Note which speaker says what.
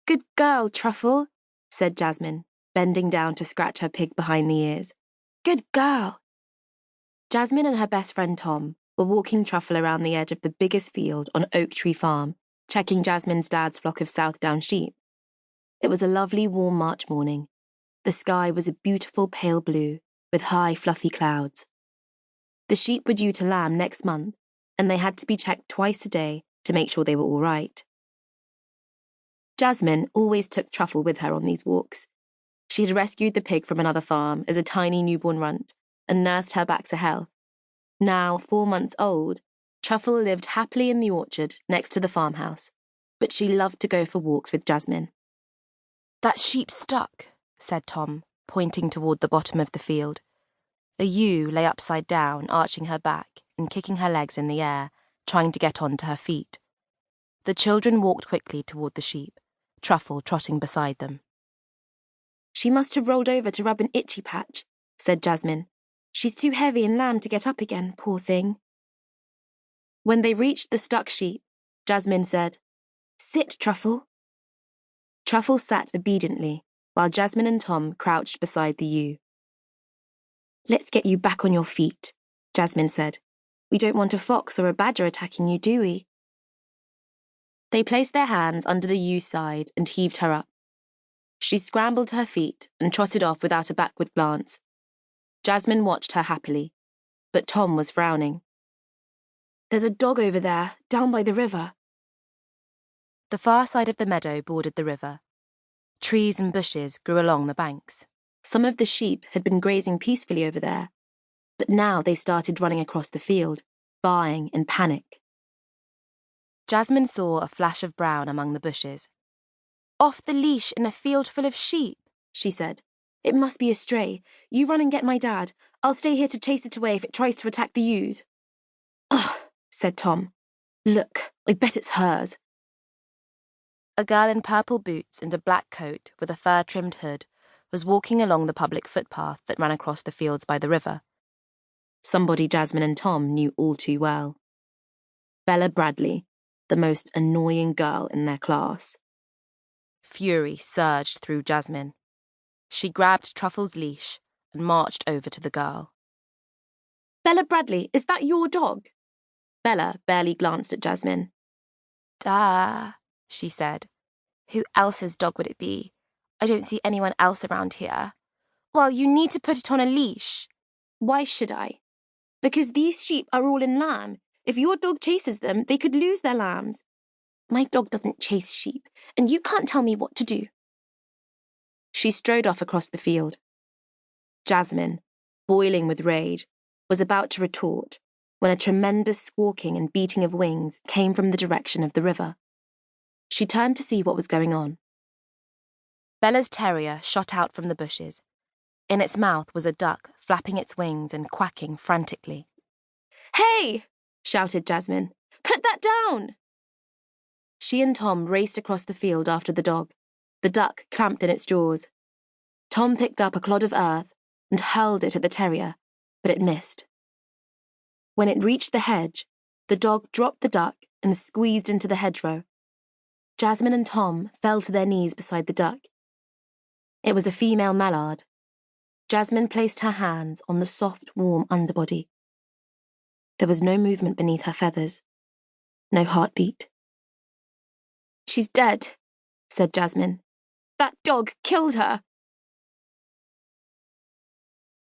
Speaker 1: Good girl, Truffle, said Jasmine, bending down to scratch her pig behind the ears. Good girl. Jasmine and her best friend Tom were walking Truffle around the edge of the biggest field on Oak Tree Farm, checking Jasmine's dad's flock of Southdown sheep. It was a lovely warm March morning. The sky was a beautiful pale blue, with high fluffy clouds. The sheep were due to lamb next month, and they had to be checked twice a day to make sure they were all right. Jasmine always took Truffle with her on these walks. She had rescued the pig from another farm as a tiny newborn runt and nursed her back to health. Now 4 months old, Truffle lived happily in the orchard next to the farmhouse, but she loved to go for walks with Jasmine. That sheep stuck, said Tom, pointing toward the bottom of the field. A ewe lay upside down, arching her back and kicking her legs in the air, trying to get onto her feet. The children walked quickly toward the sheep, Truffle trotting beside them. She must have rolled over to rub an itchy patch, said Jasmine. She's too heavy and lamb to get up again, poor thing. When they reached the stuck sheep, Jasmine said, Sit, Truffle. Truffle sat obediently, while Jasmine and Tom crouched beside the ewe. Let's get you back on your feet, Jasmine said. We don't want a fox or a badger attacking you, do we? They placed their hands under the ewe's side and heaved her up. She scrambled to her feet and trotted off without a backward glance. Jasmine watched her happily, but Tom was frowning. There's a dog over there, down by the river. The far side of the meadow bordered the river. Trees and bushes grew along the banks. Some of the sheep had been grazing peacefully over there, but now they started running across the field, baaing in panic. Jasmine saw a flash of brown among the bushes. Off the leash in a field full of sheep, she said. It must be a stray. You run and get my dad. I'll stay here to chase it away if it tries to attack the ewes. Ugh, said Tom. Look, I bet it's hers. A girl in purple boots and a black coat with a fur-trimmed hood was walking along the public footpath that ran across the fields by the river. Somebody Jasmine and Tom knew all too well. Bella Bradley, the most annoying girl in their class. Fury surged through Jasmine. She grabbed Truffle's leash and marched over to the girl. Bella Bradley, is that your dog? Bella barely glanced at Jasmine. Duh, she said. Who else's dog would it be? I don't see anyone else around here. Well, you need to put it on a leash. Why should I? Because these sheep are all in lamb. If your dog chases them, they could lose their lambs. My dog doesn't chase sheep, and you can't tell me what to do. She strode off across the field. Jasmine, boiling with rage, was about to retort when a tremendous squawking and beating of wings came from the direction of the river. She turned to see what was going on. Bella's terrier shot out from the bushes. In its mouth was a duck, flapping its wings and quacking frantically. Hey! Shouted Jasmine. Put that down! She and Tom raced across the field after the dog, the duck clamped in its jaws. Tom picked up a clod of earth and hurled it at the terrier, but it missed. When it reached the hedge, the dog dropped the duck and squeezed into the hedgerow. Jasmine and Tom fell to their knees beside the duck. It was a female mallard. Jasmine placed her hands on the soft, warm underbody. There was no movement beneath her feathers, no heartbeat. She's dead, said Jasmine. That dog killed her.